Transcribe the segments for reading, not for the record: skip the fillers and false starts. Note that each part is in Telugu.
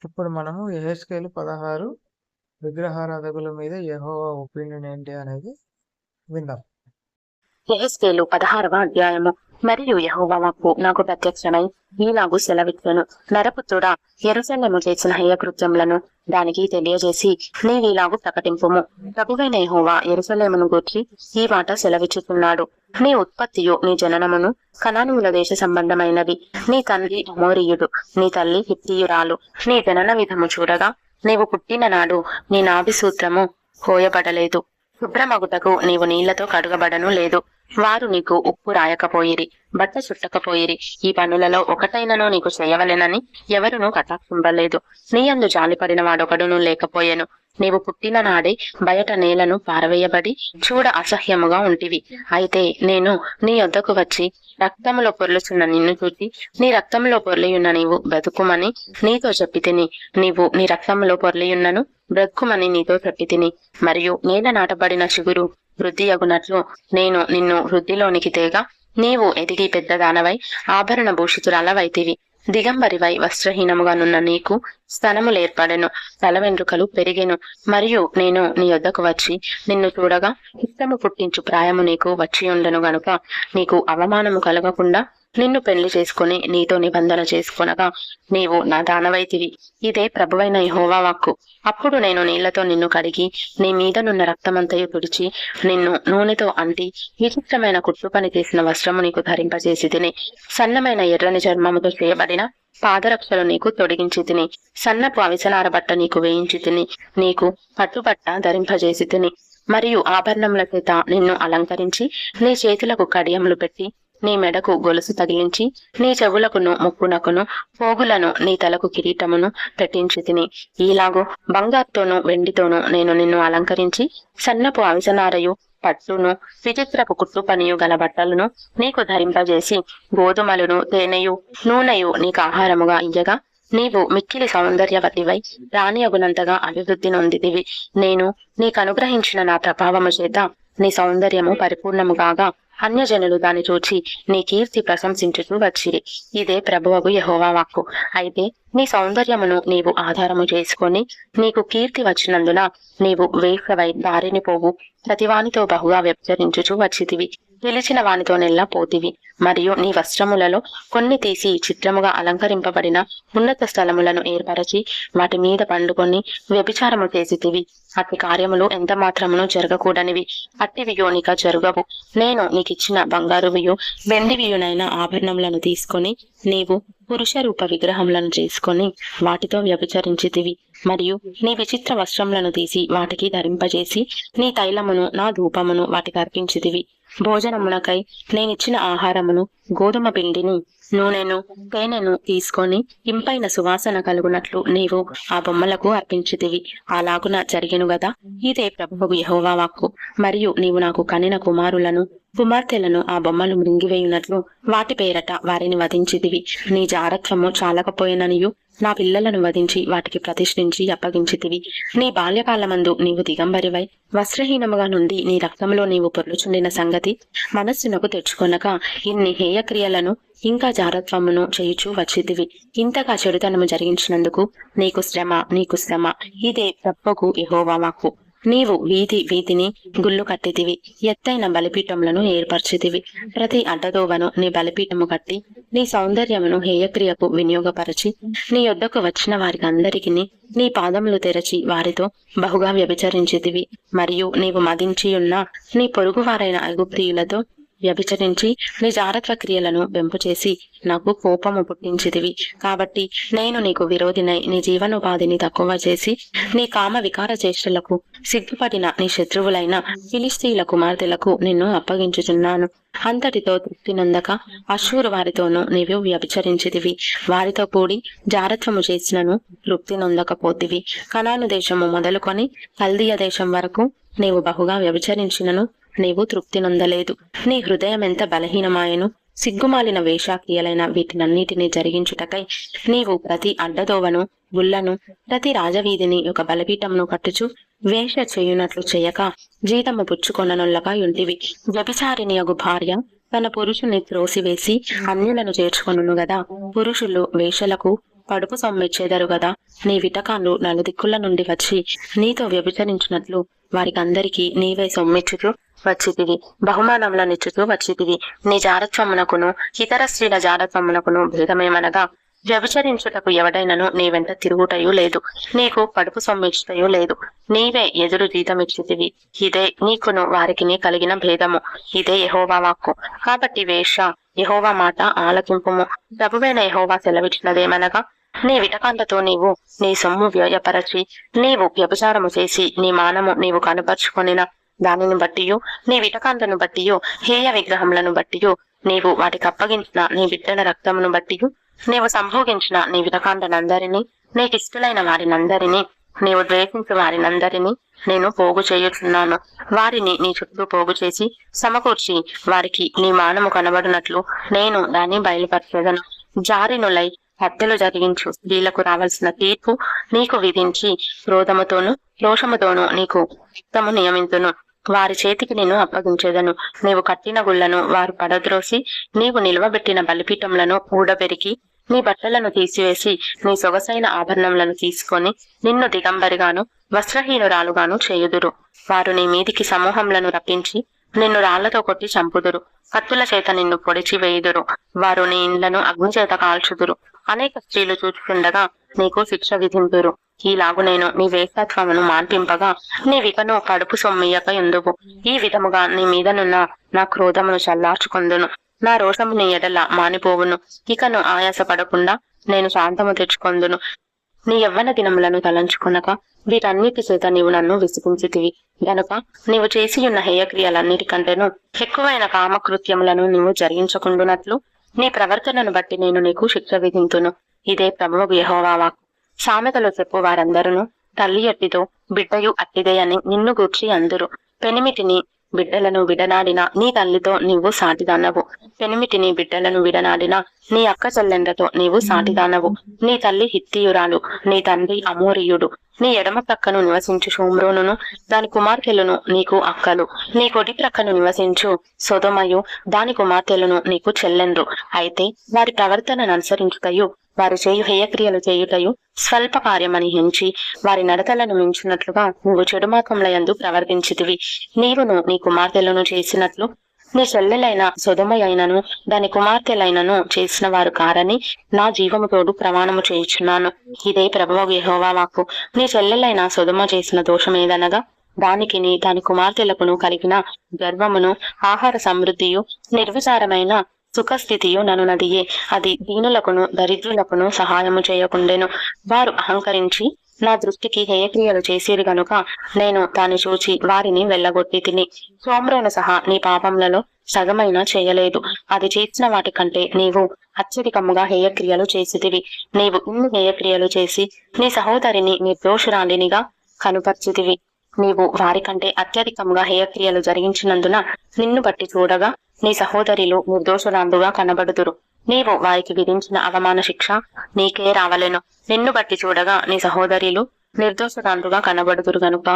ఇప్పుడు మనము యెహెజ్కేలు 16 విగ్రహారాధకుల మీద యెహోవా ఒపీనియన్ ఏంటి అనేది విందాం. యెహెజ్కేలు 16వ అధ్యాయము. మరియు యెహోవా వాక్కు నాకు ప్రత్యక్షమై ఈలాగు సెలవిచ్చెను. నరపుత్రుడా, యెరూషలేము చేసిన హేయకృత్యములను దానికి తెలియజేసి నీవీలాగు ప్రకటింపుము. ప్రభువైన యెహోవా యెరూషలేమును గూర్చి ఈ మాట సెలవిచ్చుచున్నాడు. నీ ఉత్పత్తియు నీ జననమును కనానీయుల దేశ సంబంధమైనవి. నీ తండ్రి అమోరీయుడు, నీ తల్లి హిత్తీయురాలు. నీ జనన విధము చూడగా నీవు పుట్టిన నాడు నీ నాభి సూత్రము కోయబడలేదు. శుభ్రమగుటకు నీవు నీళ్లతో కడుగబడను లేదు. వారు నీకు ఉప్పు రాయకపోయిరి, బట్ట చుట్టకపోయిరి. ఈ పనులలో ఒకటైనను నీకు చేయవలెనని ఎవరునూ కటాక్షింపలేదు. నీయందు జాలిపడిన వాడొకడును లేకపోయెను. నీవు పుట్టిన నాడే బయట నేలను పారవేయబడి చూడ అసహ్యముగా ఉంటివి. అయితే నేను నీ యొద్దకు వచ్చి రక్తములో పొర్లుచున్న నిన్ను చూచి నీ రక్తములో పొర్లియున్న నీవు బ్రతుకుమని నీతో చెప్పి తిని, నీవు నీ రక్తములో పొర్లియున్నను బ్రతుకుమని నీతో చెప్పి తిని, మరియు నేల నాటబడిన చిగురు వృద్ధి అగునట్లు నేను నిన్ను వృద్ధిలోనికి తేగా నీవు ఎదిగి పెద్దదానవై ఆభరణ భూషితురాలవైతివి. దిగంబరివై వస్త్రహీనముగానున్న నీకు స్తనములేర్పడెను, తల వెంట్రుకలు పెరిగెను. మరియు నేను నీ యొద్దకు వచ్చి నిన్ను చూడగా ఇష్టము పుట్టించు ప్రాయము నీకు వచ్చి ఉండను గనుక నీకు అవమానము కలగకుండా నిన్ను పెళ్లి చేసుకుని నీతో నిబంధన చేసుకొనగా నీవు నా దానవైతివి. ఇదే ప్రభువైన యెహోవా వాక్కు. అప్పుడు నేను నీళ్లతో నిన్ను కడిగి నీ మీదనున్న రక్తమంతయు తుడిచి నిన్ను నూనెతో అంటి విచిత్రమైన కుట్టు పని చేసిన వస్త్రము నీకు ధరింపజేసి తిని, సన్నమైన ఎర్రని చర్మముతో చేయబడిన పాదరక్షలు నీకు తొడిగించి తిని, సన్నపు అవిసనార బట్ట నీకు వేయించి తిని, నీకు పట్టుబట్ట ధరింపజేసి తిని, మరియు ఆభరణముల చేత నిన్ను అలంకరించి నీ చేతులకు కడియములు పెట్టి నీ మెడకు గొలుసు తగిలించి నీ చెవులకును ముక్కునకును పోగులను నీ తలకు కిరీటమును పెట్టించి తిని, ఈలాగూ బంగారుతోనూ వెండితోనూ నేను నిన్ను అలంకరించి సన్నపు అవిసనారయు పట్టును విచిత్రపు కుట్టు పనియు గల బట్టలను నీకు ధరింపజేసి గోధుమలను తేనెయు నూనెయు నీకు ఆహారముగా ఇయ్యగా నీవు మిక్కిలి సౌందర్యవతివై రాణియగునంతగా అభివృద్ధి నొందితివి. నేను నీకనుగ్రహించిన నా ప్రభావము చేత నీ సౌందర్యము పరిపూర్ణము కాగా అన్యజనులు దాని చూచి నీ కీర్తి ప్రశంసించుతూ వచ్చిరి. ఇదే ప్రభువగు యెహోవా వాక్కు. అయితే నీ సౌందర్యమును నీవు ఆధారము చేసుకొని నీకు కీర్తి వచ్చినందున నీవు వేశ్యవై దారిని పోవు ప్రతివానితో బహుగా వ్యభిచరించుచూ వచ్చితివి. పిలిచిన వానితోనెల్లా పోతివి. మరియు నీ వస్త్రములలో కొన్ని తీసి చిత్రముగా అలంకరింపబడిన ఉన్నత స్థలములను ఏర్పరచి వాటి మీద పండుకొని వ్యభిచారము చేసితివి. అట్టి కార్యములు ఎంత మాత్రమును జరగకూడనివి. అట్టివియో నీక జరుగవు. నేను నీకిచ్చిన బంగారువియు వెండివియునైన ఆభరణములను తీసుకొని నీవు పురుష రూప విగ్రహములను చేసుకొని వాటితో వ్యభిచరించితివి. మరియు నీ విచిత్ర వస్త్రములను తీసి వాటికి ధరింపజేసి నీ తైలమును నా ధూపమును వాటికి అర్పించితివి. భోజనమునకై నేనిచ్చిన ఆహారమును గోధుమ పిండిని నూనెను తేనెను తీసుకొని ఇంపైన సువాసన కలుగునట్లు నీవు ఆ బొమ్మలకు అర్పించితివి. అలాగున జరిగెను గదా. ఇదే ప్రభువు యెహోవా వాక్కు. మరియు నీవు నాకు కనిన కుమారులను కుమార్తెలను ఆ బొమ్మలు మృంగివేయునట్లు వాటి పేరట వారిని వధించితివి. నీ జారత్వము చాలకపోయిననియు నా పిల్లలను వధించి వాటికి ప్రతిష్ఠించి అప్పగించితివి. నీ బాల్యకాలమందు నీవు దిగంబరివై వస్త్రహీనముగా నుండి నీ రక్తంలో నీవు పొర్లుచుండిన సంగతి మనస్సునకు తెచ్చుకొనక ఇన్ని హేయక్రియలను ఇంకా జారత్వమును చేయుచూ వచ్చితివి. ఇంతగా చెడుతనము జరిగించినందుకు నీకు శ్రమ. ఇదే ప్రభువుకు యెహోవా వాక్కు. నీవు వీధిని గుళ్ళు కట్టితివి, ఎత్తైన బలిపీఠములను ఏర్పరచితివి. ప్రతి అడ్డదోవను నీ బలిపీఠము కట్టి నీ సౌందర్యమును హేయక్రియకు వినియోగపరచి నీ యొద్దకు వచ్చిన వారికి అందరికి నీ పాదములు తెరచి వారితో బహుగా వ్యభిచరించితివి. మరియు నీవు మదించియున్న నీ పొరుగువారైన ఐగుప్తీయులతో వ్యభిచరించి నీ జారత్వ క్రియలను వెంపు చేసి నాకు కోపము పుట్టించితివి. కాబట్టి నేను నీకు విరోధినై నీ జీవనోపాధిని తక్కువ చేసి నీ కామ వికార చేష్టలకు సిగ్గుపడిన నీ శత్రువులైన ఫిలిష్తీయుల కుమార్తెలకు నిన్ను అప్పగించుచున్నాను. అంతటితో తృప్తి నొందక అశ్షూరు వారితోనూ నీవు వ్యభిచరించితివి. వారితో కూడి జారత్వము చేసినను తృప్తి నొందకపోతివి. కనాను దేశము మొదలుకొని కల్దీయ దేశం వరకు నీవు బహుగా వ్యభిచరించినను నీవు తృప్తి నొందలేదు. నీ హృదయం ఎంత బలహీనమాయను. సిగ్గుమాలిన వేషాక్రియలైన వీటినన్నిటినీ జరిగించుటకై నీవు ప్రతి అడ్డదోవను గుళ్లను ప్రతి రాజవీధిని ఒక బలిపీఠమును కట్టుచు వేష చేయునట్లు చేయక జీతము పుచ్చుకొననొల్లగా యుంటివి. వ్యభిచారిణియగు భార్య తన పురుషుని త్రోసివేసి అన్యులను చేర్చుకొనును గదా. పురుషులు వేషలకు పడుపు సొమ్మిచ్చేదరు గదా. నీ విటకాలు నలుదిక్కుల నుండి వచ్చి నీతో వ్యభిచరించినట్లు వారికందరికీ నీవే సొమ్మిచ్చుతూ వచ్చితివి, బహుమానములనిచ్చుతూ వచ్చితివి. నీ జారత్వమునకును ఇతర స్త్రీల జారత్వమునకును భేదమేమనగా వ్యభిచరించుటకు ఎవడైనను నీ వెంట తిరుగుటయూ లేదు, నీకు కడుపు సొమ్మిచ్చుటయూ లేదు, నీవే ఎదురు జీతమిచ్చితివి. ఇదే నీకును వారికిని కలిగిన భేదము. ఇదే యెహోవా వాక్కు. కాబట్టి వేశ్య, యెహోవా మాట ఆలకింపుము. ప్రభువైన యెహోవా సెలవిచ్చినదేమనగా, నీ విటకాంతతో నీవు నీ సొమ్ము వ్యయపరచి నీవు వ్యభిచారము చేసి నీ మానము నీవు కనుపరుచుకొనిన దానిని బట్టియు నీ విటకాంతను బట్టియు హేయ విగ్రహములను బట్టియు నీవు వాటికి అప్పగించిన నీ బిడ్డల రక్తమును బట్టియు నీవు సంభోగించిన నీ విటకాంతనందరినీ నీకిష్టులైన వారినందరినీ నీవు ద్వేషించు వారినందరినీ నేను పోగు చేయుచున్నాను. వారిని నీ చుట్టూ పోగు చేసి సమకూర్చి వారికి నీ మానము కనబడినట్లు నేను దాన్ని బయలుపరచెదను. జారినులై హత్యలు జరిగించు స్త్రీలకు రావాల్సిన తీర్పు నీకు విధించి క్రోధముతోనూ రోషముతోనూ నీకు రక్తము నియమింతును. వారి చేతికి నేను అప్పగించేదను. నీవు కట్టిన గుళ్లను వారు పడద్రోసి నీవు నిలువబెట్టిన బలిపీఠములను ఊడబెరికి నీ బట్టలను తీసివేసి నీ సొగసైన ఆభరణములను తీసుకొని నిన్ను దిగంబరిగాను వస్త్రహీనురాలుగాను చేయుదురు. వారు నీ మీదికి సమూహములను రప్పించి నిన్ను రాళ్లతో కొట్టి చంపుదురు. కత్తుల చేత నిన్ను పొడిచి వేయుదురు. వారు నీ ఇండ్లను అగ్ని చేత కాల్చుదురు. అనేక స్త్రీలు చూచుచుండగా నీకు శిక్ష విధింతురు. ఈలాగు నేను నీ వేశ్యత్వమును మాన్పింపగా నీవికను కడుపు సొమ్మియక ఎందువు. ఈ విధముగా నీ మీదనున్న నా క్రోధమును చల్లార్చుకొందును. నా రోషము నీ ఎడల మానిపోవును. ఇకను ఆయాసపడకుండా నేను శాంతము తెచ్చుకొందును. నీ యవ్వన దినములను తలంచుకొనక వీటన్నిటి చేత నీవు నన్ను విసిగించితివి గనుక నీవు చేసియున్న హేయక్రియలన్నిటికంటేను ఎక్కువైన కామకృత్యములను నీవు జరిగించకుండునట్లు నీ ప్రవర్తనను బట్టి నేను నీకు శిక్ష విధింతును. ఇదే ప్రభువు యెహోవా వాక్కు. సామెతలు చెప్పు వారందరూ తల్లి ఎట్టిదో బిడ్డయు అట్టిదే అని నిన్ను గూర్చి అందురు. పెనిమిటిని బిడ్డలను విడనాడిన నీ తల్లితో నీవు సాటిదానవు. పెనిమిటిని బిడ్డలను విడనాడిన నీ అక్క చెల్లెండ్రతో నీవు సాటిదానవు. నీ తల్లి హిత్తీయురాలు, నీ తండ్రి అమోరీయుడు. నీ ఎడమ ప్రక్కను నివసించు షోమ్రోనును దాని కుమార్తెలను నీకు అక్కలు. నీ కొడి ప్రక్కను నివసించు సొదొమయు దాని కుమార్తెలను నీకు చెల్లెండ్రు. అయితే వారి ప్రవర్తనను అనుసరించుటయు వారు చేయు హేయక్రియలు చేయుటయు స్వల్ప కార్యమని ఎంచి వారి నడతలను మించినట్లుగా నువ్వు చెడు మార్గములయందు ప్రవర్తించితివి. నీవును నీ కుమార్తెలను చేసినట్లు నీ చెల్లెలైన సొదొమయైనను దాని కుమార్తెలైనను చేసిన వారు కారని నా జీవము తోడు ప్రమాణము చేయుచున్నాను. ఇదే ప్రభువు యెహోవా వాక్కు. నీ చెల్లెలైన సొదొమ చేసిన దోషమేదనగా దానికిని దాని కుమార్తెలకును కలిగిన గర్వమును ఆహార సమృద్ధియు నిర్విచారమైన సుఖస్థితియు ననునదియే. అది దీనులకును దరిద్రులకును సహాయము చేయకుండెను. వారు అహంకరించి నా దృష్టికి హేయక్రియలు చేసిరి గనుక నేను దాన్ని చూచి వారిని వెళ్ళగొట్టి తిని. సోమ్రోను సహా నీ పాపములలో సగమైనా చేయలేదు. అది చేసిన వాటి కంటే నీవు అత్యధికముగా హేయక్రియలు చేసితివి. నీవు ఇన్ని హేయక్రియలు చేసి నీ సహోదరిని నిర్దోషురాలినిగా కనుపర్చితివి. నీవు వారికంటే అత్యధికముగా హేయక్రియలు జరిగించినందున నిన్ను బట్టి చూడగా నీ సహోదరులు నిర్దోషురాందుగా కనబడుదురు. నీవు వారికి విధించిన అవమాన శిక్ష నీకే రావలెను. నిన్ను బట్టి చూడగా నీ సహోదరులు నిర్దోషురాందుగా కనబడుదురు గనుక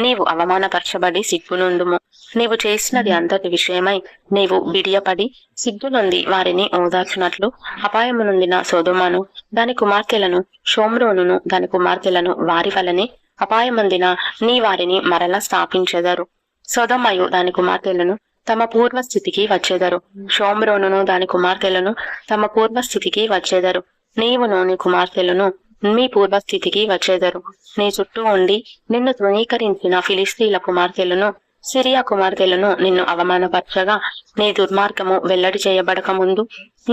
నీవు అవమానపరచబడి సిగ్గునుందుము. నీవు చేసినది అంతటి విషయమై నీవు బిడియపడి సిగ్గునుంది వారిని ఓదార్చునట్లు అపాయము నొందిన సొదొమను దాని కుమార్తెలను షోమ్రోనును దాని కుమార్తెలను వారి వలనే అపాయమందిన నీ వారిని మరలా స్థాపించెదరు. సొదొమయు దాని కుమార్తెలను తమ పూర్వస్థితికి వచ్చేదరు. షోమ్రోనును దాని కుమార్తెలను తమ పూర్వస్థితికి వచ్చేదరు. నీవును నీ కుమార్తెలను మీ పూర్వస్థితికి వచ్చేదరు. నీ చుట్టూ ఉండి నిన్ను తృణీకరించిన ఫిలిస్తీన్ల కుమార్తెలను సిరియా కుమార్తెలను నిన్ను అవమానపరచగా నీ దుర్మార్గము వెల్లడి చేయబడక ముందు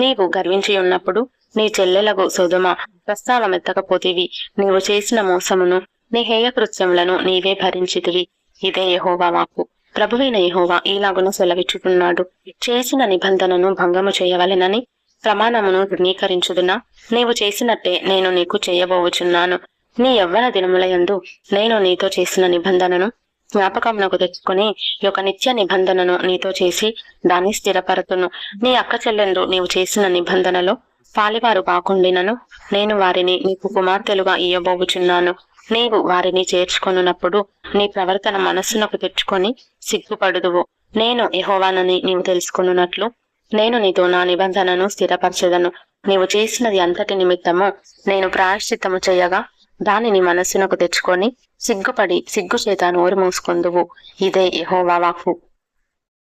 నీవు గర్వించి ఉన్నప్పుడు నీ చెల్లెలకు సొదొమ ప్రస్తావమెత్తకపోతివి. నీవు చేసిన మోసమును నీ హేయకృత్యములను నీవే భరించితివి. ఇదే యెహోవా వాక్కు. ప్రభువైన యెహోవా ఈలాగున సెలవిచ్చుతున్నాడు. చేసిన నిబంధనను భంగము చేయవలెనని ప్రమాణమును ధృవీకరించుదునా? నీవు చేసినట్టే నేను నీకు చేయబోచున్నాను. నీ యవ్వన దినములయందు నేను నీతో చేసిన నిబంధనను జ్ఞాపకమునకు తెచ్చుకుని ఒక నిత్య నిబంధనను నీతో చేసి దాన్ని స్థిరపరతును. నీ అక్క చెల్లెండ్రు నీవు చేసిన నిబంధనలో పాలివారు కాకుండినను నేను వారిని నీకు కుమార్తెలుగా ఇయ్యబోచున్నాను. నీవు వారిని చేర్చుకొనున్నప్పుడు నీ ప్రవర్తన మనస్సునకు తెచ్చుకొని సిగ్గుపడుదువు. నేను యెహోవానని నీవు తెలుసుకొనున్నట్లు నేను నీతో నా నిబంధనను స్థిరపరచెదను. నీవు చేసినది అంతటి నిమిత్తము నేను ప్రాయశ్చిత్తము చేయగా దానిని మనస్సునకు తెచ్చుకొని సిగ్గుపడి సిగ్గుచేత నోరు మూసుకొందువు. ఇదే యెహోవా వాక్కు.